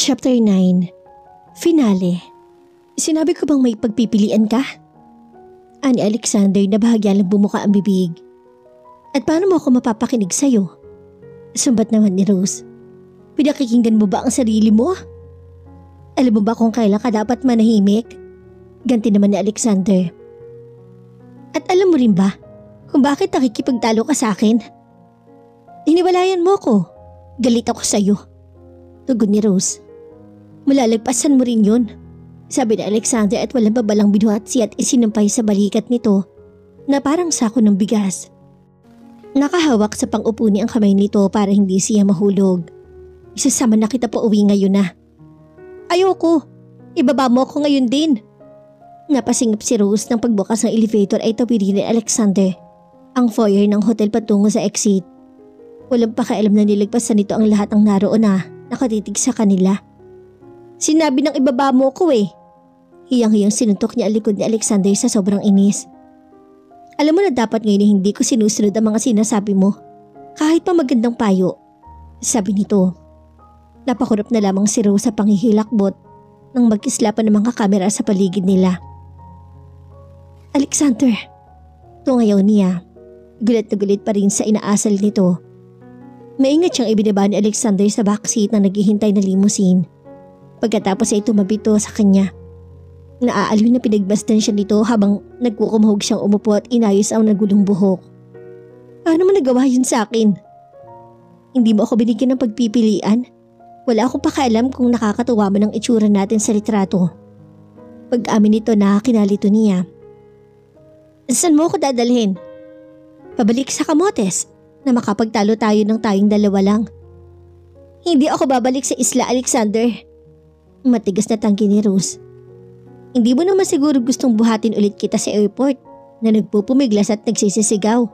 Chapter 9. Finale. Sinabi ko bang may pagpipilian ka? Ani Alexander na bahagya lang bumuka ang bibig. At paano mo ako mapapakinig sa'yo? Sumbat naman ni Rose. Pinakikinggan mo ba ang sarili mo? Alam mo ba kung kailan ka dapat manahimik? Ganti naman ni Alexander. At alam mo rin ba kung bakit nakikipagtalo ka sa akin? Iniwalayan mo ko. Galit ako sa'yo. Tugon ni Rose. Malalagpasan mo rin yun. Sabi ni Alexander at walang babalang binuhat siya at isinampay sa balikat nito na parang sako ng bigas. Nakahawak sa pang-upo ni ang kamay nito para hindi siya mahulog. Isasama na kita pa uwi ngayon na. Ayoko. Ibaba mo ako ngayon din. Napasingip si Rose ng pagbukas ng elevator ay tawirin ni Alexander ang foyer ng hotel patungo sa exit. Walang pakialam na nilagpasan nito ang lahat ng naroon na nakatitig sa kanila. Sinabi ng ibaba mo ko eh. Hiyang-hiyang sinuntok niya ang likod ni Alexander sa sobrang inis. Alam mo na dapat ngayon hindi ko sinusunod ang mga sinasabi mo. Kahit pa magandang payo. Sabi nito. Napakurap na lamang si Rose sa panghihilakbot nang mag-islapan ng mga kamera sa paligid nila. Alexander. Tungayaw niya. Gulat na gulit pa rin sa inaasal nito. Maingat siyang ibinaba ni Alexander sa backseat na naghihintay na limousine. Pagkatapos ay tumabito sa kanya. Naaaliw na pinagbasdan siya nito habang nagkukumahog siyang umupo at inayos ang nagulong buhok. Paano mo nagawa yun sa akin? Hindi mo ako binigyan ng pagpipilian? Wala akong pakialam kung nakakatuwa mo ng itsura natin sa litrato. Pag-amin nito na kinalito niya. Saan mo ako dadalhin? Pabalik sa Camotes na makapagtalo tayo ng tayong dalawa lang. Hindi ako babalik sa isla, Alexander. Matigas na tanggi ni Rose. Hindi mo naman siguro gustong buhatin ulit kita sa airport na nagpupumiglas at nagsisisigaw.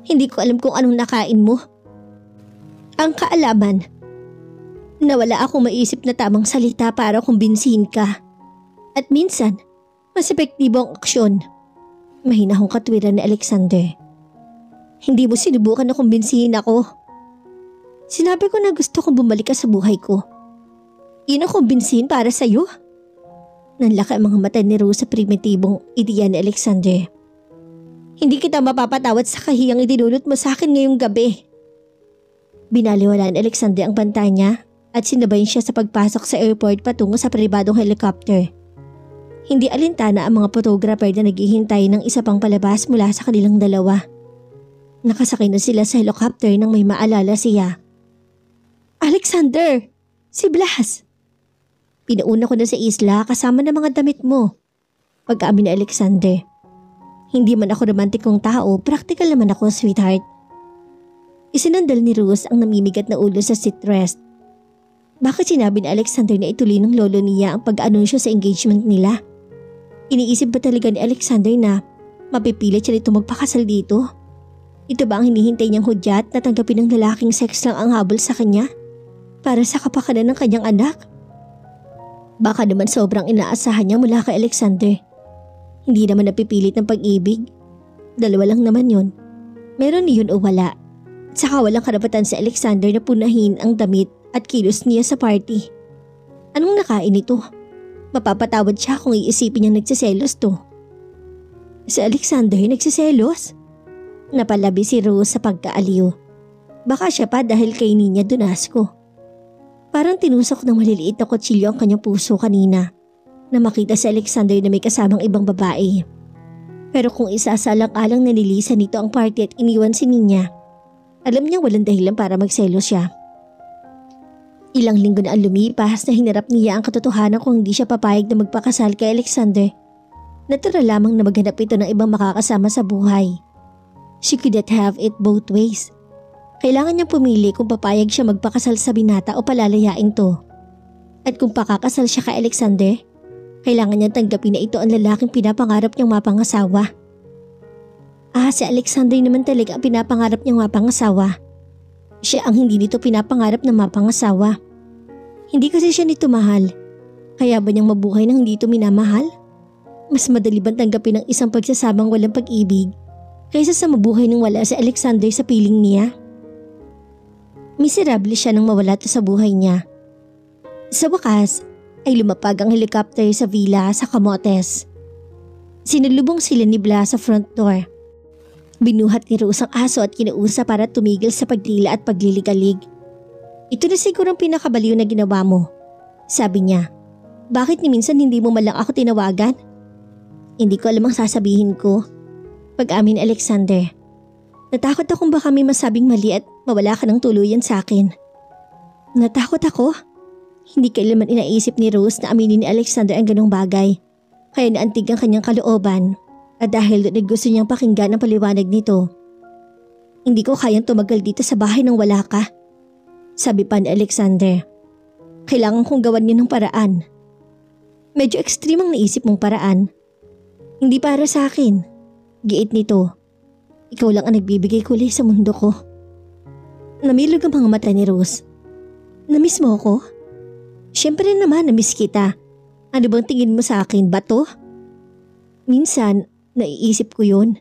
Hindi ko alam kung anong nakain mo. Ang kaalaman, nawala akong maisip na tamang salita para kumbinsihin ka. At minsan, mas epektibo ang aksyon. Mahinahong katwiran ni Alexander. Hindi mo sinubukan na kumbinsihin ako. Sinabi ko na gusto kong bumalik ka sa buhay ko. Yun ang kumbinsihin para sa'yo? Nanlaki ang mga mata ni Rose sa primitibong ideya ni Alexander. Hindi kita mapapatawad sa kahiyang idinulot mo sa akin ngayong gabi. Binaliwala ni Alexander ang banta niya at sinabayan siya sa pagpasok sa airport patungo sa pribadong helicopter. Hindi alintana ang mga photographer na naghihintay ng isa pang palabas mula sa kanilang dalawa. Nakasakay na sila sa helicopter nang may maalala siya. Alexander! Si Blas! Pinauna ko na sa isla kasama ng mga damit mo. Pag-amin ni Alexander. Hindi man ako romantikong tao, practical naman ako, sweetheart. Isinandal ni Rose ang namimigat na ulo sa seatrest. Bakit sinabi ni Alexander na ituloy ng lolo niya ang pag-anunsyo sa engagement nila? Iniisip ba talaga ni Alexander na mapipilit siya nito magpakasal dito? Ito ba ang hinihintay niyang hudyat na tanggapin ng lalaking sex lang ang habol sa kanya? Para sa kapakanan ng kanyang anak? Baka naman sobrang inaasahan niya mula kay Alexander. Hindi naman napipilit ng pag-ibig. Dalawa lang naman yun. Meron yun o wala. At saka walang karapatan si Alexander na punahin ang damit at kilos niya sa party. Anong nakain ito? Mapapatawad siya kung iisipin niyang nagsiselos to. Si Alexander nagsiselos? Napalabi si Rose sa pagkaaliw. Baka siya pa dahil kay Niña Donasco. Parang tinusok ng maliliit na kutsilyo ang kanyang puso kanina na makita si Alexander na may kasamang ibang babae. Pero kung isasalang-alang na nilisan nito ang party at iniwan si Niña, alam niyang walang dahilan para magselos siya. Ilang linggo na ang lumipas na hinarap niya ang katotohanan kung hindi siya papayag na magpakasal kay Alexander. Natural lamang na maghanap ito ng ibang makakasama sa buhay. She couldn't have it both ways. Kailangan niyang pumili kung papayag siya magpakasal sa binata o palalayain to. At kung pakakasal siya kay Alexander, kailangan niyang tanggapin na ito ang lalaking pinapangarap niyang mapangasawa. Si Alexander naman talaga ang pinapangarap niyang mapangasawa. Siya ang hindi nito pinapangarap na mapangasawa. Hindi kasi siya nito mahal. Kaya ba niyang mabuhay nang hindi ito minamahal? Mas madali bang tanggapin ang isang pagsasamang walang pag-ibig kaysa sa mabuhay nang wala si Alexander sa piling niya? Miserable siya nang mawala to sa buhay niya. Sa wakas ay lumapag ang helicopter sa villa sa Camotes. Sinalubong sila ni Blas sa front door. Binuhat ni Rose ang aso at kinausap para tumigil sa pagdila at pagliligalig. Ito na siguro ang pinakabaliw na ginawa mo, sabi niya. Bakit ni minsan hindi mo malang ako tinawagan? Hindi ko alam ang sasabihin ko. Pag-amin Alexander. Natakot akong baka may masabing mali at mawala ka ng tuluyan sa akin. Natakot ako? Hindi kailanman inaisip ni Rose na aminin ni Alexander ang ganong bagay. Kaya naantig ang kanyang kalooban at dahil doon gusto niyang pakinggan ang paliwanag nito. Hindi ko kayang tumagal dito sa bahay nang wala ka, sabi pa ni Alexander. Kailangan kong gawan niyo ng paraan. Medyo extreme ang naisip mong paraan. Hindi para sa akin. Giit nito. Ikaw lang ang nagbibigay kulay sa mundo ko. Namilog ang mga mata ni Rose. Namiss mo ako? Siyempre naman namiss kita. Ano bang tingin mo sa akin, bato? Minsan, naiisip ko yun.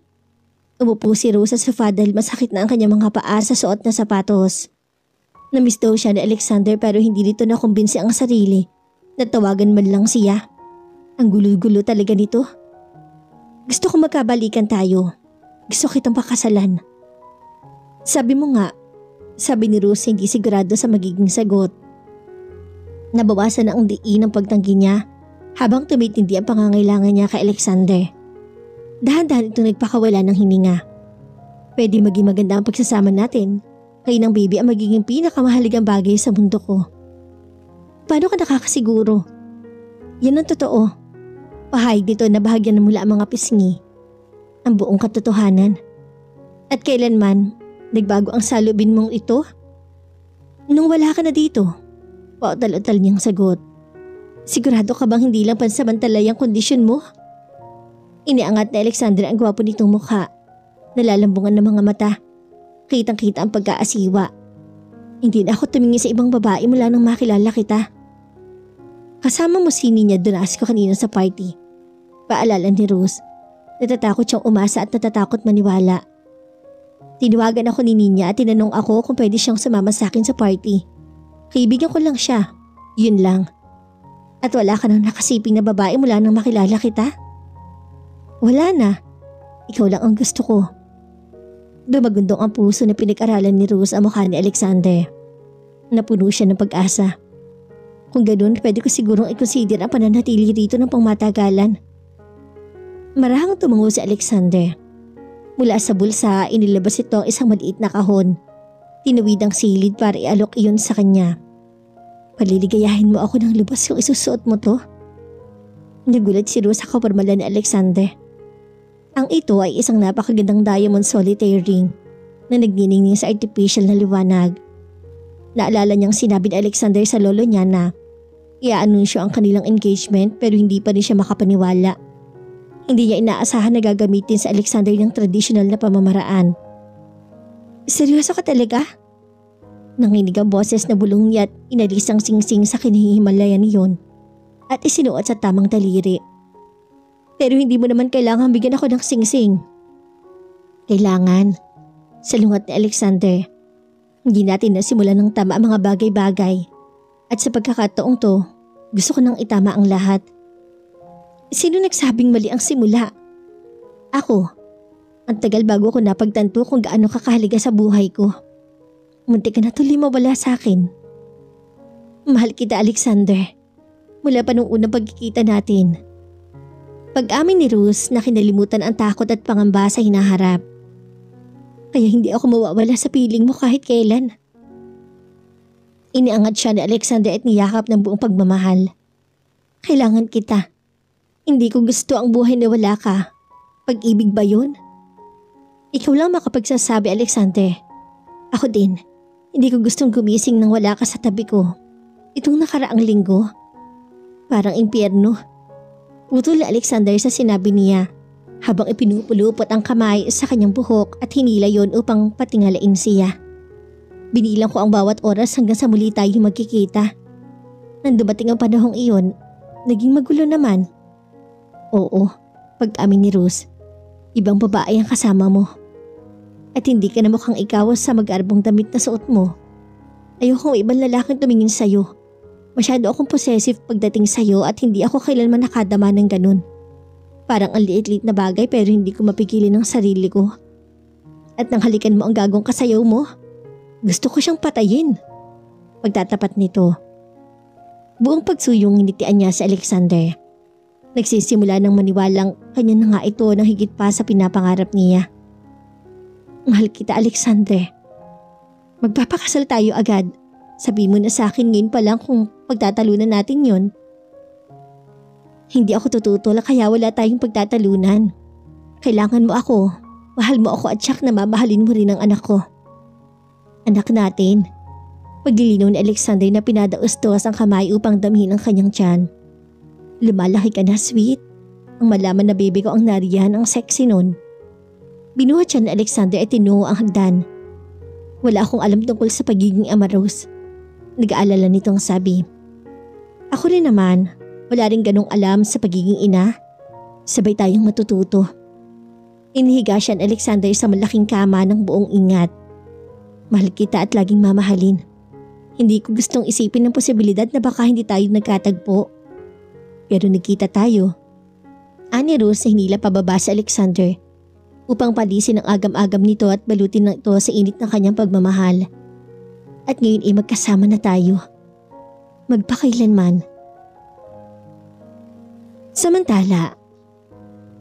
Umupo si Rose sa sofa dahil masakit na ang kanyang mga paa sa suot na sapatos. Namiss daw siya ni Alexander pero hindi nito nakumbinsi ang sarili. Natawagan man lang siya. Ang gulo-gulo talaga nito. Gusto ko magkabalikan tayo. Gusto kitang pakasalan. Sabi mo nga, sabi ni Rose hindi sigurado sa magiging sagot. Nabawasan na ang diin ng pagtanggi niya habang tumitindi ang pangangailangan niya kay Alexander. Dahan-dahan itong nagpakawala ng hininga. Pwede maging maganda ang pagsasama natin. Kayo ng baby ang magiging pinakamahalagang bagay sa mundo ko. Paano ka nakakasiguro? Yan ang totoo. Pahayag dito na bahagyan na mula ang mga pisngi. Ang buong katotohanan. At kailanman, nagbago ang salubin mong ito? Nung wala ka na dito, pautal-utal niyang sagot. Sigurado ka bang hindi lang pansamantala yung kondisyon mo? Iniangat ni Alexander ang gwapo nitong mukha. Nalalambungan ng mga mata. Kitang-kita ang pagkaasiwa. Hindi na ako tumingin sa ibang babae mula nang makilala kita. Kasama mo si Ninya Dunas ko kanina sa party. Paalala ni Rose. Natatakot siyang umasa at natatakot maniwala. Tinawagan ako ni Ninya at tinanong ako kung pwede siyang sumama sa akin sa party. Kaibigan ko lang siya. Yun lang. At wala ka nang nakasiping na babae mula nang makilala kita? Wala na. Ikaw lang ang gusto ko. Dumagundong ang puso na pinag-aralan ni Rose ang mukha ni Alexander. Napuno siya ng pag-asa. Kung ganun, pwede ko sigurong i-consider ang pananatili rito ng pangmatagalan. Marahang tumango si Alexander. Mula sa bulsa, inilabas ito ang isang maliit na kahon. Tinawid ang silid para ialok iyon sa kanya. Paliligayahin mo ako ng lubos kung isusuot mo to? Nagulat si Rose sa kapormalan ni Alexander. Ang ito ay isang napakagandang diamond solitaire ring na nagniningning sa artificial na liwanag. Naalala niyang sinabi ni Alexander sa lolo niya na i-aanunsyo ang kanilang engagement pero hindi pa rin siya makapaniwala. Hindi niya inaasahan na gagamitin sa Alexander ng tradisyonal na pamamaraan. Seryoso ka talaga? Nanginig ang boses na bulong niya at inalis ang singsing sa kinihimalayan niyon at isinuot sa tamang daliri. Pero hindi mo naman kailangan bigyan ako ng singsing. Kailangan. Salungat ni Alexander. Hindi natin nasimulan ng tama ang mga bagay-bagay. At sa pagkakataong to, gusto ko nang itama ang lahat. Sino nagsabing mali ang simula? Ako. Ang tagal bago ko napagtanto kung gaano kakahalaga sa buhay ko. Muntik ka na tuloy mawala sa akin. Mahal kita, Alexander. Mula pa nung unang pagkikita natin. Pag-amin ni Rose na kinalimutan ang takot at pangamba sa hinaharap. Kaya hindi ako mawawala sa piling mo kahit kailan. Iniangat siya ni Alexander at niyakap ng buong pagmamahal. Kailangan kita. Hindi ko gusto ang buhay na wala ka. Pag-ibig ba yun? Ikaw lang makapagsasabi, Alexander. Ako din. Hindi ko gustong gumising nang wala ka sa tabi ko. Itong nakaraang linggo. Parang impyerno. Putol na Alexander sa sinabi niya habang ipinupulupot ang kamay sa kanyang buhok at hinila yon upang patingalain siya. Binilang ko ang bawat oras hanggang sa muli tayo magkikita. Nang dumating ang panahong iyon, naging magulo naman. Oo, pag-amin ni Rose, ibang babae ang kasama mo. At hindi ka na mukhang ikaw sa mag-arbong damit na suot mo. Ayokong ibang lalaking tumingin sa'yo. Masyado akong possessive pagdating sa'yo at hindi ako kailanman nakadama ng ganun. Parang ang liit-liit na bagay pero hindi ko mapigilin ang sarili ko. At nang halikan mo ang gagong kasayaw mo, gusto ko siyang patayin. Pagtatapat nito, buong pagsuyong nginitian niya si Alexander. Nagsisimula ng maniwalang kanya na nga ito ng higit pa sa pinapangarap niya. Mahal kita, Alexander. Magpapakasal tayo agad. Sabi mo na sa akin ngayon pa lang kung pagtatalunan natin yon. Hindi ako tututol kaya wala tayong pagtatalunan. Kailangan mo ako, mahal mo ako at siyak na mamahalin mo rin ang anak ko. Anak natin. Paglilinaw ni Alexander na pinadaustos ang kamay upang damhin ang kanyang tiyan. Lumalaki ka na, sweet. Ang malaman na baby ko ang nariyan, ang sexy nun. Binuhat siya ni Alexander at tinungo ang hagdan. Wala akong alam tungkol sa pagiging ama, Rose. Nag-aalala nitong sabi. Ako rin naman, wala rin ganong alam sa pagiging ina. Sabay tayong matututo. Inihiga siya ni Alexander sa malaking kama ng buong ingat. Mahal kita at laging mamahalin. Hindi ko gustong isipin ng posibilidad na baka hindi tayo nagkatagpo. Pero nagkita tayo. Ani Rose na hinila pababa si Alexander upang palisin ang agam-agam nito at balutin ng ito sa init ng kanyang pagmamahal. At ngayon ay magkasama na tayo. Magpakailanman. Samantala,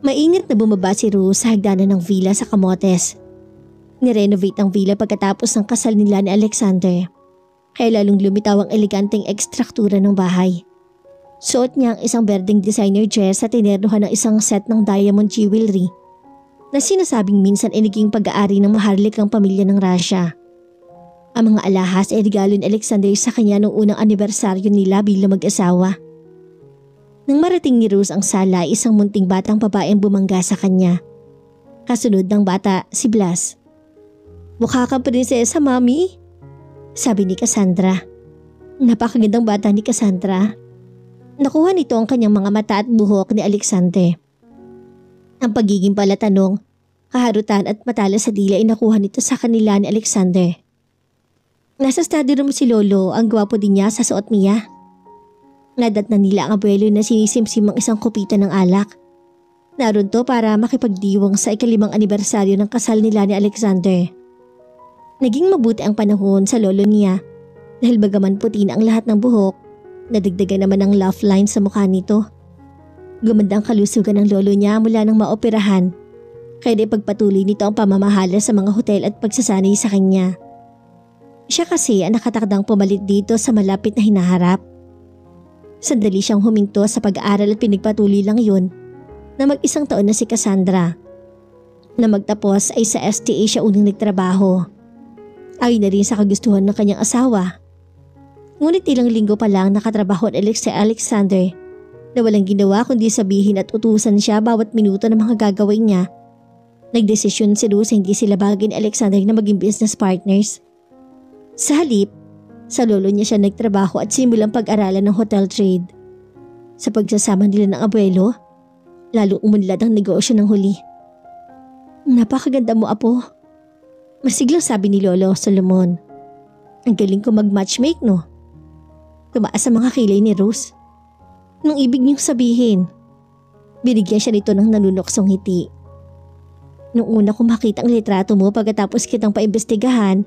maingat na bumaba si Rose sa hagdanan ng villa sa Camotes. Nirenovate ang villa pagkatapos ng kasal nila ni Alexander. Kaya lalong lumitaw ang eleganteng ekstruktura ng bahay. Suot niya ang isang berdeng designer dress at tinernuhan ng isang set ng diamond jewelry na sinasabing minsan ay naging pag-aari ng maharlikang pamilya ng Russia. Ang mga alahas ay regalo ni Alexander sa kanya noong unang anibersaryo nila bilang mag-asawa. Nang marating ni Rose ang sala, isang munting batang babaeng bumangga sa kanya. Kasunod ng bata, si Blas. Mukha kang prinsesa, Mami, sabi ni Cassandra. Napakagandang bata ni Cassandra. Nakuha nito ang kanyang mga mata at buhok ni Alexander. Ang pagiging palatanong, kaharutan at matalas sa dila ay nakuha nito sa kanila ni Alexander. Nasa study room si Lolo, ang gwapo din niya sa suot niya. Nadat na nila ang abuelo na sinisimsim ang isang kopita ng alak. Naroon to para makipagdiwang sa ika-5 anibersaryo ng kasal nila ni Alexander. Naging mabuti ang panahon sa lolo niya dahil bagaman puti na ang lahat ng buhok, nadagdagan naman ang laugh line sa mukha nito. Gumanda ang kalusugan ng lolo niya mula nang maoperahan, kaya ipagpatuloy nito ang pamamahala sa mga hotel at pagsasanay sa kanya. Siya kasi ang nakatakdang pumalit dito sa malapit na hinaharap. Sandali siyang huminto sa pag-aaral at pinagpatuloy lang yun na mag-1 taon na si Cassandra. Na magtapos ay sa STA siya unang nagtrabaho. Ayon na rin sa kagustuhan ng kanyang asawa. Ngunit ilang linggo pa lang nakatrabaho at si Alexander na walang ginawa kundi sabihin at utusan siya bawat minuto ng mga gagawin niya. Nagdesisyon si Rose hindi sila bagay ni Alexander na maging business partners. Sa halip, sa lolo niya siya nagtrabaho at simulang pag-aralan ng hotel trade. Sa pagsasama nila ng abuelo, lalo umunlad ang negosyo ng huli. Napakaganda mo, Apo. Masiglang sabi ni Lolo Solomon. Ang galing ko mag-matchmake, no? Tumaas sa mga kilay ni Rose. Nung ibig niyong sabihin, binigyan siya nito ng nanunoksong ngiti. Nung una ko makita ang litrato mo pagkatapos kitang paimbestigahan,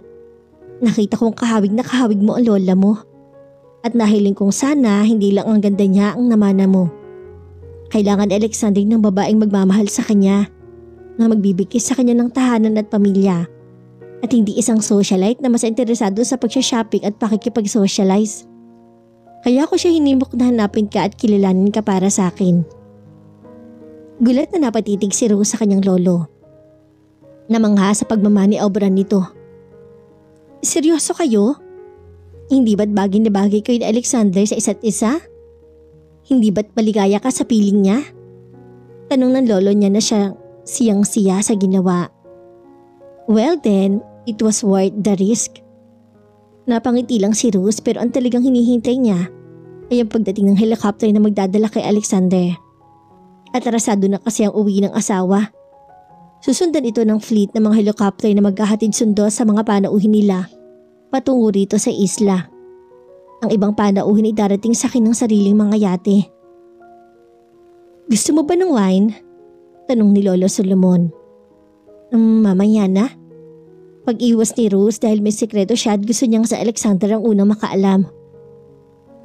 nakita kong kahawig na kahawig mo ang lola mo. At nahiling kong sana hindi lang ang ganda niya ang namana mo. Kailangan Alexander ng babaeng magmamahal sa kanya, na magbibigay sa kanya ng tahanan at pamilya. At hindi isang socialite na mas interesado sa pagsha-shopping at pakikipag-socialize. Kaya ko siya hinimok na hanapin ka at kilalanin ka para sa akin. Gulat na napatitig si Rose sa kanyang lolo. Namangha sa pagmamani obran nito. Seryoso kayo? Hindi ba't bagay na bagay kayo ni Alexander sa isa't isa? Hindi ba't maligaya ka sa piling niya? Tanong ng lolo niya na siyang-siya sa ginawa. Well then, it was worth the risk. Napangiti lang si Rose pero ang talagang hinihintay niya ay ang pagdating ng helicopter na magdadala kay Alexander. Atrasado na kasi ang uwi ng asawa. Susundan ito ng fleet ng mga helicopter na maghahatid sundo sa mga panauhin nila patungo rito sa isla. Ang ibang panauhin ay darating sa akin ng sariling mga yate. Gusto mo ba ng wine? Tanong ni Lolo Solomon. Mamaya na. Pag-iwas ni Rose dahil may sekreto siya at gusto niyang sa Alexander ang unang makaalam.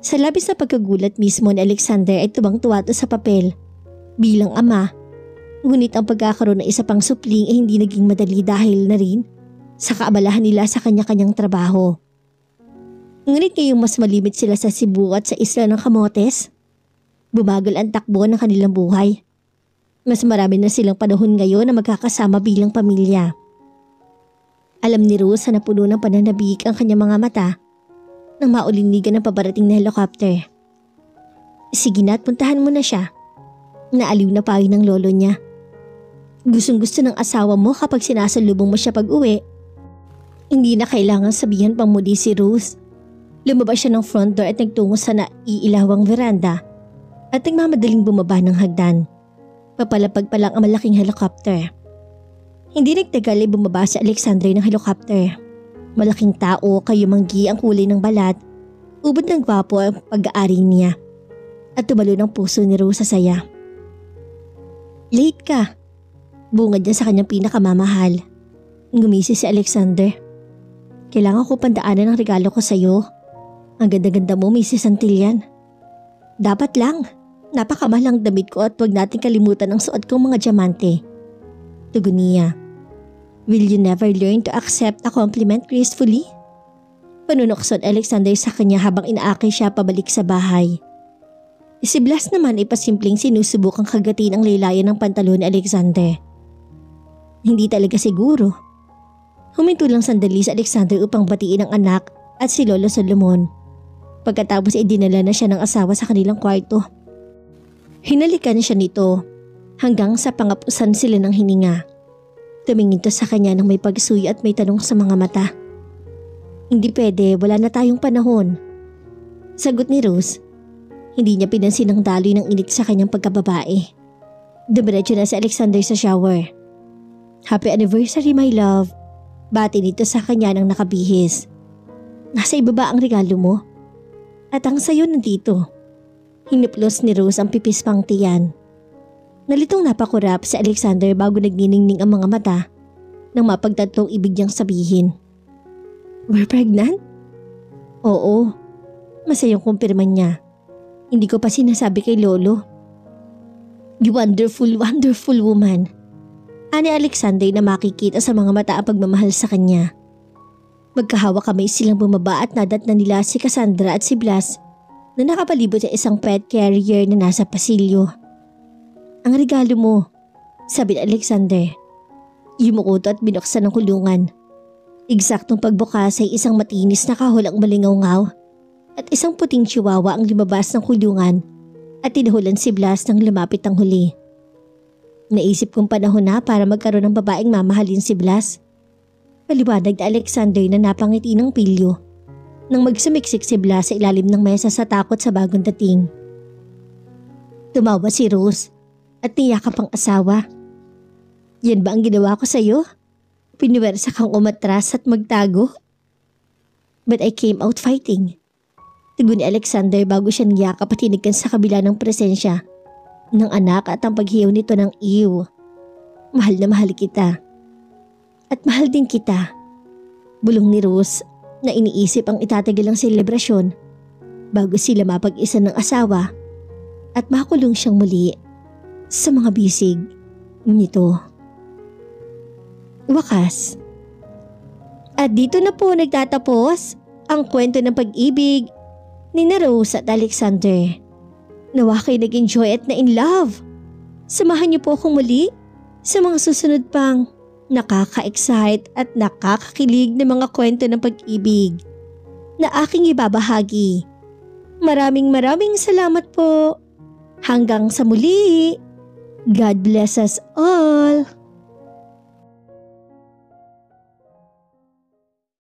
Sa labis na pagkagulat mismo ni Alexander ay tubang-tuwa sa papel. Bilang ama, ngunit ang pagkakaroon ng isa pang supling ay hindi naging madali dahil na rin sa kaabalahan nila sa kanya-kanyang trabaho. Ngunit ngayong mas malimit sila sa Cebu at sa Isla ng Camotes, bumagal ang takbo ng kanilang buhay. Mas marami na silang panahon ngayon na magkakasama bilang pamilya. Alam ni Rose na napuno ng pananabik ang kanyang mga mata nang maulinigan ng pabarating na helicopter. Sige na at puntahan mo na siya. Naaliw na payo ng lolo niya. Gustong-gusto ng asawa mo kapag sinasalubong mo siya pag-uwi. Hindi na kailangan sabihan pang muli si Rose. Lumabas siya ng front door at nagtungo sa naiilawang veranda at nagmamadaling bumaba ng hagdan. Papalapag pa lang ang malaking helicopter. Hindi nagtagal ay bumaba si Alexander ng helicopter. Malaking tao, kayumanggi ang kulay ng balat, ubod ng gwapo ang pag-aari niya. At tumalo ng puso ni Rose sa saya. Late ka. Bungad niya sa kanyang pinakamamahal. Ngumisi si Alexander. Kailangan ko pandaanan ang regalo ko sa iyo. Ang ganda-ganda mo, Mrs. Santillan. Dapat lang. Napakamahal ang damit ko at huwag natin kalimutan ang suot kong mga diamante. Tugon niya. Will you never learn to accept a compliment gracefully? Panunuksod Alexander sa kanya habang inaakay siya pabalik sa bahay. Si Blas naman ay pasimpleng sinusubukang kagatin ang laylayan ng pantalon ni Alexander. Hindi talaga siguro. Huminto lang sandali si Alexander upang batiin ang anak at si Lolo Solomon. Pagkatapos ay dinala na siya ng asawa sa kanilang kwarto. Hinalikan siya nito hanggang sa pangapusan sila ng hininga. Tumingin to sa kanya ng may pagsuyo at may tanong sa mga mata. Hindi pwede, wala na tayong panahon. Sagot ni Rose. Hindi niya pinansin ang daloy ng init sa kanyang pagkababae. Dumiretso na si Alexander sa shower. Happy anniversary my love. Bati nito sa kanya nang nakabihis. Nasa ibaba ang regalo mo. At ang sayo nandito. Hiniplos ni Rose ang pipis pang tiyan. Nalitong napakurap si Alexander bago nagniningning ang mga mata nang mapagtatlong ibig niyang sabihin. We're pregnant? Oo. Masayang kumpirman niya. Hindi ko pa sinasabi kay Lolo. You wonderful, wonderful woman. Ani Alexander na makikita sa mga mata ang pagmamahal sa kanya. Magkahawa kamay silang bumaba at nadatnan nila si Cassandra at si Blas na nakapalibot sa isang pet carrier na nasa pasilyo. Ang regalo mo, sabi ni Alexander. Yumuko at binuksan ng kulungan. Eksaktong pagbukas ay isang matinis na kahol ang malingaw-ngaw at isang puting chihuahua ang lumabas ng kulungan at tinahulan si Blas nang lumapit ang huli. Naisip kong panahon na para magkaroon ng babaeng mamahalin si Blas. Paliwanag ni Alexander na napangiti ng pilyo nang magsumiksik si Blas sa ilalim ng mesa sa takot sa bagong dating. Tumawa si Rose at niyakap ang asawa. Yan ba ang ginawa ko sa iyo? Pinuwersa kang umatras at magtago? But I came out fighting. Tugon ni Alexander bago siya niyakap at hinigkan sa kabila ng presensya ng anak at ang paghiyaw nito ng iyo. Mahal na mahal kita. At mahal din kita. Bulong ni Rose na iniisip ang itatagal ang selebrasyon bago sila mapag-isa ng asawa at makulong siyang muli sa mga bisig nito. Wakas. At dito na po nagtatapos ang kwento ng pag-ibig ni Rose at Alexander. Nawa kayo nag-enjoy at na in love. Samahan niyo po akong muli sa mga susunod pang nakaka-excite at nakakakilig na mga kwento ng pag-ibig na aking ibabahagi. Maraming salamat po. Hanggang sa muli. God bless us all.